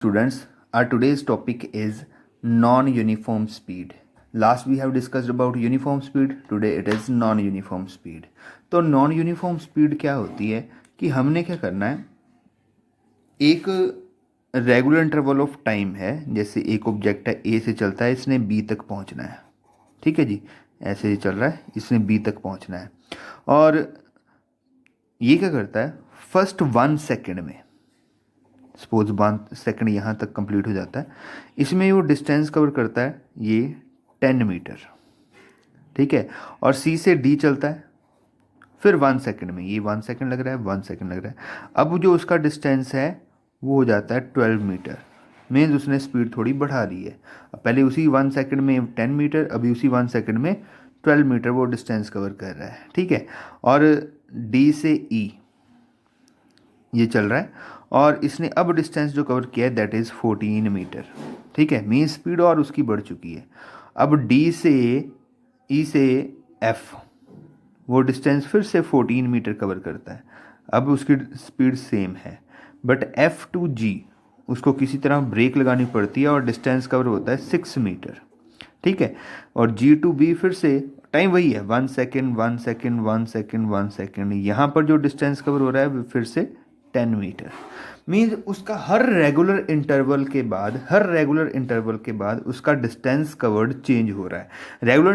Students, our today's topic is non-uniform speed. Last we have discussed about uniform speed, today it is non-uniform speed. तो non-uniform speed क्या होती है कि हमने क्या करना है, एक रेगुलर इंटरवल ऑफ टाइम है, जैसे एक ऑब्जेक्ट है ए से चलता है, इसने बी तक पहुंचना है, ठीक है जी, ऐसे ही चल रहा है, इसने बी तक पहुंचना है और ये क्या करता है, फर्स्ट 1 सेकेंड में, सपोज 1 सेकेंड यहाँ तक कंप्लीट हो जाता है, इसमें वो डिस्टेंस कवर करता है ये 10 मीटर, ठीक है, और सी से डी चलता है, फिर 1 सेकेंड में, ये 1 सेकेंड लग रहा है, 1 सेकेंड लग रहा है, अब जो उसका डिस्टेंस है वो हो जाता है 12 मीटर। मीन्स उसने स्पीड थोड़ी बढ़ा ली है, अब पहले उसी 1 सेकेंड में 10 मीटर, अभी उसी 1 सेकेंड में 12 मीटर वो डिस्टेंस कवर कर रहा है, ठीक है। और डी से ई ये चल रहा है और इसने अब डिस्टेंस जो कवर किया है दैट इज़ 14 मीटर, ठीक है, मीन स्पीड और उसकी बढ़ चुकी है। अब डी से ई से एफ वो डिस्टेंस फिर से 14 मीटर कवर करता है, अब उसकी स्पीड सेम है, बट एफ टू जी उसको किसी तरह ब्रेक लगानी पड़ती है और डिस्टेंस कवर होता है 6 मीटर, ठीक है। और जी टू बी फिर से टाइम वही है, 1 सेकेंड 1 सेकेंड 1 सेकेंड 1 सेकेंड, यहाँ पर जो डिस्टेंस कवर हो रहा है फिर से 10 मीटर। मीन्स उसका हर रेगुलर इंटरवल के बाद उसका डिस्टेंस कवर्ड चेंज हो रहा है। Regular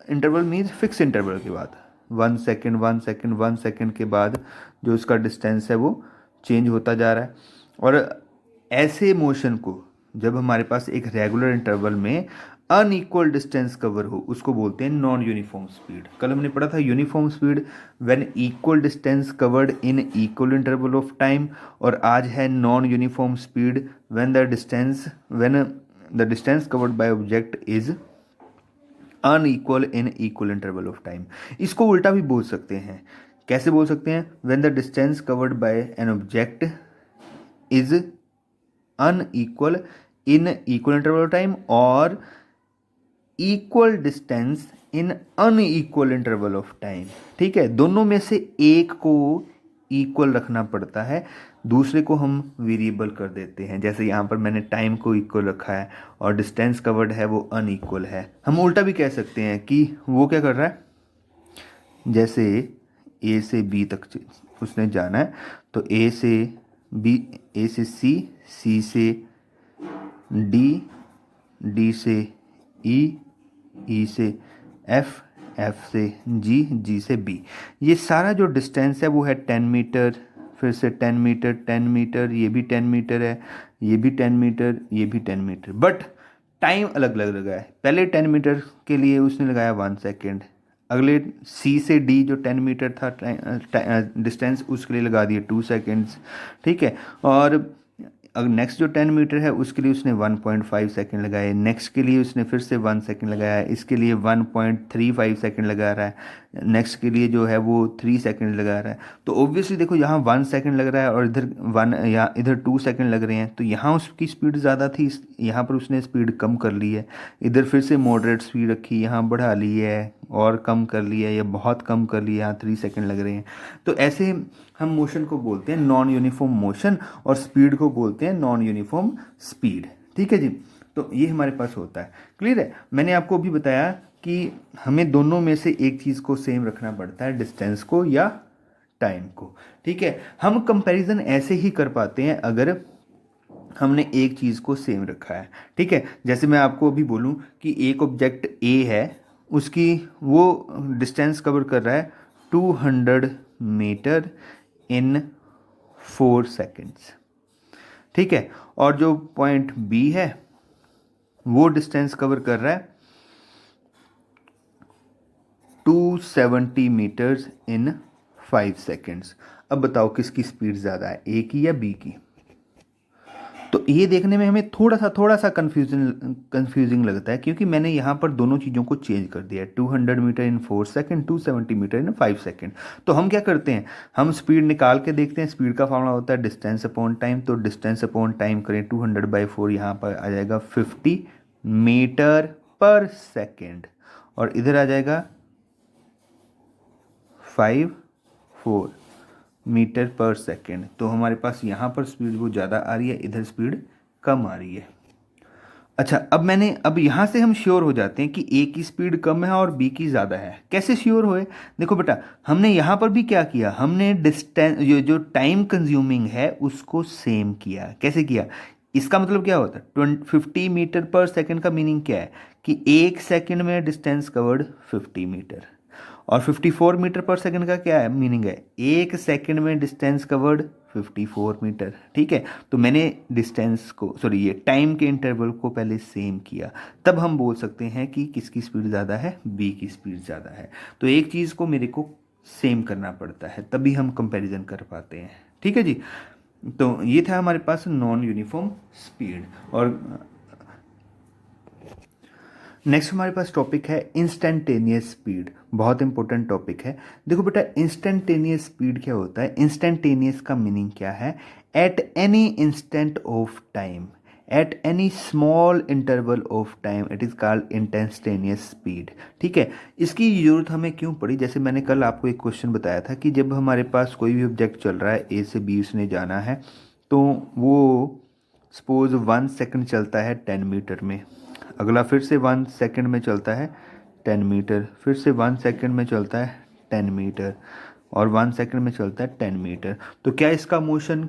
interval means fix interval के बाद 1 सेकेंड 1 सेकेंड 1 सेकेंड के बाद जो उसका डिस्टेंस है वो चेंज होता जा रहा है। और ऐसे मोशन को जब हमारे पास एक रेगुलर इंटरवल में अनइक्वल डिस्टेंस कवर हो उसको बोलते हैं नॉन यूनिफॉर्म स्पीड। कल हमने पढ़ा था uniform speed when equal distance covered in equal interval of time, और आज है non uniform speed when the distance covered by object is unequal in equal interval of time. इसको उल्टा भी बोल सकते हैं, कैसे बोल सकते हैं, when the distance covered by an object is unequal in equal interval of time और equal distance in unequal interval of time, ठीक है। दोनों में से एक को इक्वल रखना पड़ता है, दूसरे को हम वेरिएबल कर देते हैं। जैसे यहाँ पर मैंने टाइम को इक्वल रखा है और डिस्टेंस कवर्ड है वो अनइक्वल है। हम उल्टा भी कह सकते हैं कि वो क्या कर रहा है, जैसे ए से बी तक उसने जाना है, तो ए से बी, ए से सी, सी से डी, डी से ई, ई से एफ, एफ से जी, जी से बी, ये सारा जो डिस्टेंस है वो है 10 मीटर, फिर से 10 मीटर 10 मीटर, ये भी 10 मीटर है, ये भी 10 मीटर, ये भी 10 मीटर, बट टाइम अलग अलग लगा है। पहले 10 मीटर के लिए उसने लगाया 1 सेकेंड, अगले सी से डी जो 10 मीटर था डिस्टेंस उसके लिए लगा दिए 2 सेकेंड्स, ठीक है। और अगर नेक्स्ट जो 10 मीटर है उसके लिए उसने 1.5 सेकेंड लगाए, नेक्स्ट के लिए उसने फिर से 1 सेकेंड लगाया, इसके लिए 1.35 सेकेंड लगा रहा है, नेक्स्ट के लिए जो है वो 3 सेकेंड लगा रहा है। तो ऑब्वियसली देखो यहाँ 1 सेकेंड लग रहा है और इधर 1 या इधर 2 सेकेंड लग रहे हैं, तो यहाँ उसकी स्पीड ज़्यादा थी, यहाँ पर उसने स्पीड कम कर ली है, इधर फिर से मॉडरेट स्पीड रखी, यहाँ बढ़ा ली है और कम कर लिया है, या बहुत कम कर लिया, यहाँ 3 सेकेंड लग रहे हैं। तो ऐसे हम मोशन को बोलते हैं नॉन यूनिफॉर्म मोशन और स्पीड को बोलते हैं नॉन यूनिफॉर्म स्पीड, ठीक है जी। तो ये हमारे पास होता है, क्लियर है। मैंने आपको भी बताया कि हमें दोनों में से एक चीज़ को सेम रखना पड़ता है, डिस्टेंस को या टाइम को, ठीक है। हम कंपैरिजन ऐसे ही कर पाते हैं अगर हमने एक चीज़ को सेम रखा है, ठीक है। जैसे मैं आपको अभी बोलूं कि एक ऑब्जेक्ट ए है, उसकी वो डिस्टेंस कवर कर रहा है 200 मीटर इन 4 सेकेंड्स, ठीक है, और जो पॉइंट बी है वो डिस्टेंस कवर कर रहा है 270 मीटर्स इन 5 सेकेंड्स। अब बताओ किसकी स्पीड ज़्यादा है, ए की या बी की। तो ये देखने में हमें थोड़ा सा कंफ्यूजिंग लगता है, क्योंकि मैंने यहाँ पर दोनों चीज़ों को चेंज कर दिया है, 200 मीटर इन 4 सेकेंड, 270 मीटर इन 5 सेकेंड। तो हम क्या करते हैं, हम स्पीड निकाल के देखते हैं। स्पीड का फॉर्मूला होता है डिस्टेंस अपॉन टाइम, तो डिस्टेंस अपॉन टाइम करें 200/4, यहाँ पर आ जाएगा 50 मीटर पर सेकेंड, और इधर आ जाएगा 4 मीटर पर सेकेंड। तो हमारे पास यहाँ पर स्पीड वो ज़्यादा आ रही है, इधर स्पीड कम आ रही है। अच्छा, अब यहाँ से हम श्योर हो जाते हैं कि ए की स्पीड कम है और बी की ज़्यादा है। कैसे श्योर हुए? देखो बेटा, हमने यहाँ पर भी क्या किया, हमने डिस्टेंस जो टाइम कंज्यूमिंग है उसको सेम किया। कैसे किया? इसका मतलब क्या होता है, 50 मीटर पर सेकंड का मीनिंग क्या है कि 1 सेकंड में डिस्टेंस कवर्ड 50 मीटर। और 54 मीटर पर सेकंड का क्या है मीनिंग है, 1 सेकंड में डिस्टेंस कवर्ड 54 मीटर। ठीक है, तो मैंने डिस्टेंस को, सॉरी, ये टाइम के इंटरवल को पहले सेम किया, तब हम बोल सकते हैं कि किसकी स्पीड ज़्यादा है, बी की स्पीड ज़्यादा है। तो एक चीज़ को मेरे को सेम करना पड़ता है, तभी हम कंपैरिजन कर पाते हैं। ठीक है जी, तो ये था हमारे पास नॉन यूनिफॉर्म स्पीड। और नेक्स्ट हमारे पास टॉपिक है इंस्टेंटेनियस स्पीड। बहुत इंपॉर्टेंट टॉपिक है। देखो बेटा, इंस्टेंटेनियस स्पीड क्या होता है? इंस्टेंटेनियस का मीनिंग क्या है? Eight any instant of time, at any small interval of time, it is called instantaneous speed. ठीक है, इसकी ज़रूरत हमें क्यों पड़ी? जैसे मैंने कल आपको एक क्वेश्चन बताया था कि जब हमारे पास कोई भी ऑब्जेक्ट चल रहा है, ए से बी उसने जाना है, तो वो सपोज 1 सेकंड चलता है 10 मीटर में, अगला फिर से 1 सेकंड में चलता है 10 मीटर, फिर से 1 सेकंड में चलता है 10 मीटर, और 1 सेकंड में चलता है 10 मीटर। तो क्या इसका मोशन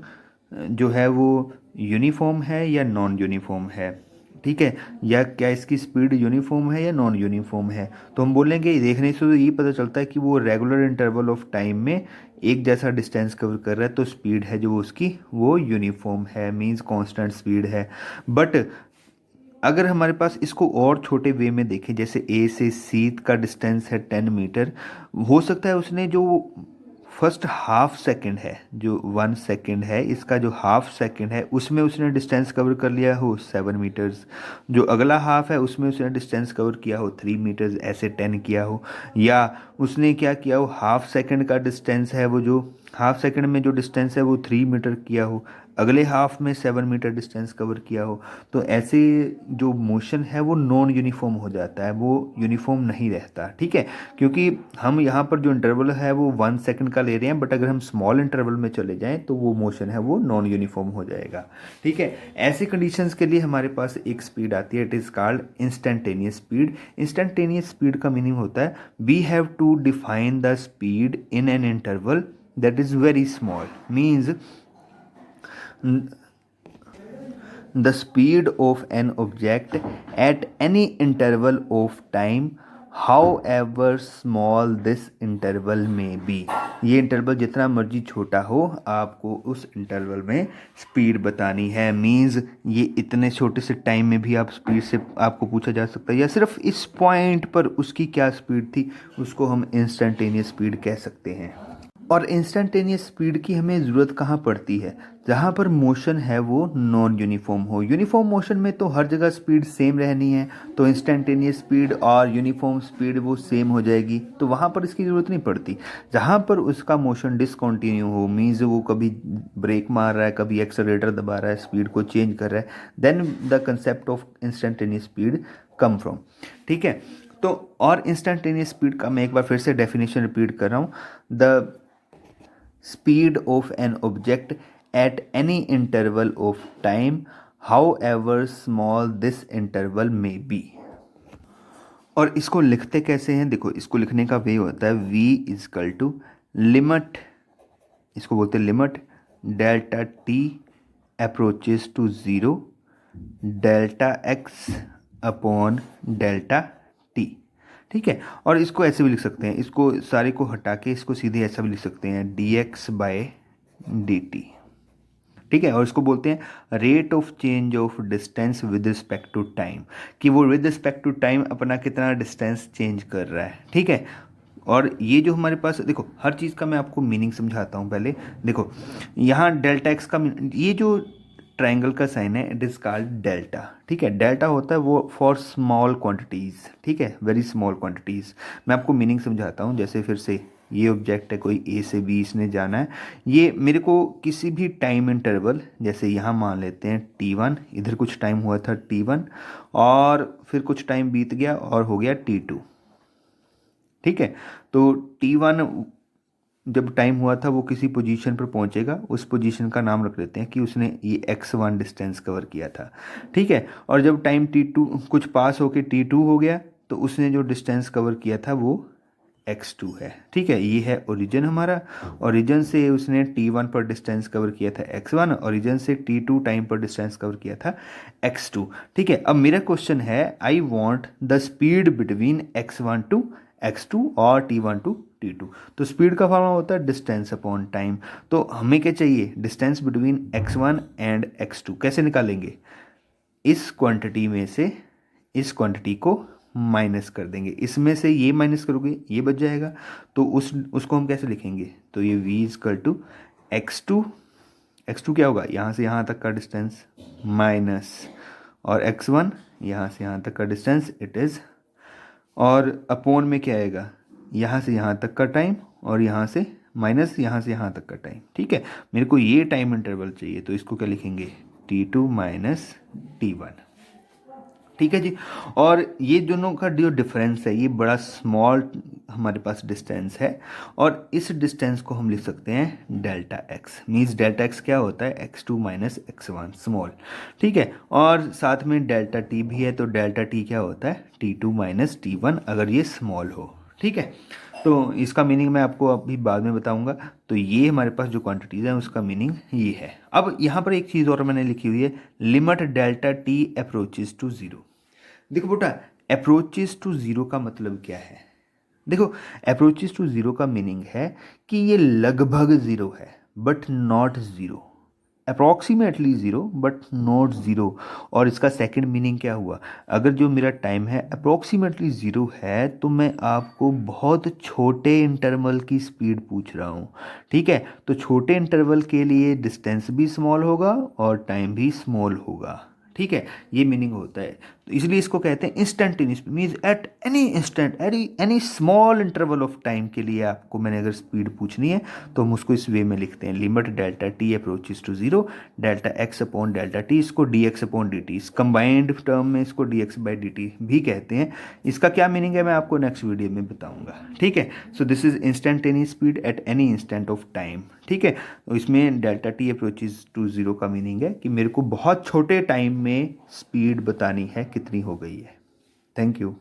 जो है वो यूनिफॉर्म है या नॉन यूनिफॉर्म है? ठीक है, या क्या इसकी स्पीड यूनिफॉर्म है या नॉन यूनिफॉर्म है? तो हम बोलेंगे, देखने से तो ये पता चलता है कि वो रेगुलर इंटरवल ऑफ टाइम में एक जैसा डिस्टेंस कवर कर रहा है, तो स्पीड है जो उसकी वो यूनिफॉर्म है, मींस कांस्टेंट स्पीड है। बट अगर हमारे पास इसको और छोटे वे में देखें, जैसे ए से सी का डिस्टेंस है 10 मीटर, हो सकता है उसने जो फर्स्ट हाफ सेकंड है, जो 1 सेकंड है, इसका जो हाफ सेकंड है उसमें उसने डिस्टेंस कवर कर लिया हो 7 मीटर्स, जो अगला हाफ है उसमें उसने डिस्टेंस कवर किया हो 3 मीटर्स, ऐसे 10 किया हो। या उसने क्या किया हो, हाफ सेकंड का डिस्टेंस है वो, जो हाफ सेकंड में जो डिस्टेंस है वो 3 मीटर किया हो, अगले हाफ में 7 मीटर डिस्टेंस कवर किया हो। तो ऐसे जो मोशन है वो नॉन यूनिफॉर्म हो जाता है, वो यूनिफॉर्म नहीं रहता। ठीक है, क्योंकि हम यहाँ पर जो इंटरवल है वो 1 सेकंड का ले रहे हैं, बट अगर हम स्मॉल इंटरवल में चले जाएं तो वो मोशन है वो नॉन यूनिफॉर्म हो जाएगा। ठीक है, ऐसी कंडीशंस के लिए हमारे पास एक स्पीड आती है, it is called instantaneous speed. Instantaneous speed का मीनिंग होता है we have to define the speed in an interval that is very small, means the speed of an object at any interval of time however small this interval may be। ये interval जितना मर्जी छोटा हो, आपको उस interval में speed बतानी है। मींस ये इतने छोटे से टाइम में भी आप स्पीड से आपको पूछा जा सकता है, या सिर्फ इस पॉइंट पर उसकी क्या स्पीड थी, उसको हम इंस्टेंटेनियस स्पीड कह सकते हैं। और इंस्टेंटेनियस स्पीड की हमें ज़रूरत कहाँ पड़ती है? जहाँ पर मोशन है वो नॉन यूनिफॉर्म हो। यूनिफॉर्म मोशन में तो हर जगह स्पीड सेम रहनी है, तो इंस्टेंटेनियस स्पीड और यूनिफॉर्म स्पीड वो सेम हो जाएगी, तो वहाँ पर इसकी ज़रूरत नहीं पड़ती। जहाँ पर उसका मोशन डिसकंटिन्यू हो, मीन्स वो कभी ब्रेक मार रहा है, कभी एक्सेलरेटर दबा रहा है, स्पीड को चेंज कर रहा है, then the concept of instantaneous speed come from. ठीक है, तो और इंस्टेंटेनियस स्पीड का मैं एक बार फिर से डेफिनेशन रिपीट कर रहा हूँ, the speed of an object at any interval of time however small this interval may be। और इसको लिखते कैसे हैं? देखो, इसको लिखने का वे होता है v इजकल टू लिमिट, इसको बोलते हैं limit delta t approaches to 0 delta x upon delta t। ठीक है, और इसको ऐसे भी लिख सकते हैं, इसको सारे को हटा के इसको सीधे ऐसा भी लिख सकते हैं dx बाय dt। ठीक है, और इसको बोलते हैं rate of change of distance with respect to time, कि वो विद रिस्पेक्ट टू टाइम अपना कितना डिस्टेंस चेंज कर रहा है। ठीक है, और ये जो हमारे पास, देखो हर चीज़ का मैं आपको मीनिंग समझाता हूँ पहले। देखो यहाँ डेल्टा एक्स का, ये जो ट्रायंगल का साइन है इट इज़ कॉल्ड डेल्टा। ठीक है, डेल्टा होता है वो फॉर स्मॉल क्वांटिटीज़। ठीक है, वेरी स्मॉल क्वांटिटीज़। मैं आपको मीनिंग समझाता हूँ। जैसे फिर से ये ऑब्जेक्ट है, कोई ए से बी इसने जाना है, ये मेरे को किसी भी टाइम इंटरवल, जैसे यहाँ मान लेते हैं t1, इधर कुछ टाइम हुआ था t1, और फिर कुछ टाइम बीत गया और हो गया t2। ठीक है, तो t1 जब टाइम हुआ था वो किसी पोजीशन पर पहुंचेगा, उस पोजीशन का नाम रख लेते हैं कि उसने ये x1 डिस्टेंस कवर किया था, ठीक है। और जब टाइम t2 कुछ पास होके t2 हो गया तो उसने जो डिस्टेंस कवर किया था वो x2 है, ठीक है। ये है ओरिजिन हमारा, ओरिजिन से उसने t1 पर डिस्टेंस कवर किया था x1, ओरिजिन से t2 टाइम पर डिस्टेंस कवर किया था x2, ठीक है। अब मेरा क्वेश्चन है I want the speed between x1 to x2 और t1 टू t2। तो स्पीड का फॉर्मूला होता है डिस्टेंस अपॉन टाइम। तो हमें क्या चाहिए, distance between x1 and x2। कैसे निकालेंगे, इस क्वांटिटी में से इस क्वांटिटी को माइनस कर देंगे, इसमें से ये माइनस करोगे ये बच जाएगा, तो उसको हम कैसे लिखेंगे, तो ये v is equal to x2, x2 क्या होगा, यहाँ से यहाँ तक का डिस्टेंस माइनस, और x1 यहाँ से यहाँ तक का डिस्टेंस इट इज़, और अपॉन में क्या आएगा, यहाँ से यहाँ तक का टाइम और यहाँ से माइनस यहाँ से यहाँ तक का टाइम, ठीक है। मेरे को ये टाइम इंटरवल चाहिए, तो इसको क्या लिखेंगे, t2 माइनस t1, ठीक है जी। और ये दोनों का जो डिफरेंस है ये बड़ा स्मॉल हमारे पास डिस्टेंस है, और इस डिस्टेंस को हम लिख सकते हैं delta x. Means delta x क्या होता है, x2 माइनस x1 स्मॉल, ठीक है। और साथ में डेल्टा टी भी है, तो डेल्टा टी क्या होता है, t2 माइनस t1 अगर ये स्मॉल हो, ठीक है। तो इसका मीनिंग मैं आपको अभी बाद में बताऊंगा। तो ये हमारे पास जो क्वांटिटीज़ हैं उसका मीनिंग ये है। अब यहाँ पर एक चीज़ और मैंने लिखी हुई है, limit delta T approaches to zero. देखो बेटा, अप्रोचेज टू ज़ीरो का मतलब क्या है, देखो अप्रोचेज टू ज़ीरो का मीनिंग है कि ये लगभग ज़ीरो है but not zero, approximately zero but not zero. और इसका सेकंड मीनिंग क्या हुआ, अगर जो मेरा टाइम है अप्रॉक्सीमेटली ज़ीरो है तो मैं आपको बहुत छोटे इंटरवल की स्पीड पूछ रहा हूँ, ठीक है। तो छोटे इंटरवल के लिए डिस्टेंस भी स्मॉल होगा और टाइम भी स्मॉल होगा, ठीक है। ये मीनिंग होता है, तो इसलिए इसको कहते हैं instantaneous, means eight any instant any small interval of time के लिए आपको मैंने अगर स्पीड पूछनी है तो हम उसको इस वे में लिखते हैं, limit delta T approaches to zero delta X upon delta T, इसको D X upon D T, combined term में इसको D X by D T भी कहते हैं। इसका क्या मीनिंग है मैं आपको नेक्स्ट वीडियो में बताऊंगा, ठीक है। So this is instantaneous speed at any instant of time, ठीक है। तो इसमें delta T approaches to zero का मीनिंग है कि मेरे को बहुत छोटे टाइम में स्पीड बतानी है कितनी हो गई है। Thank you.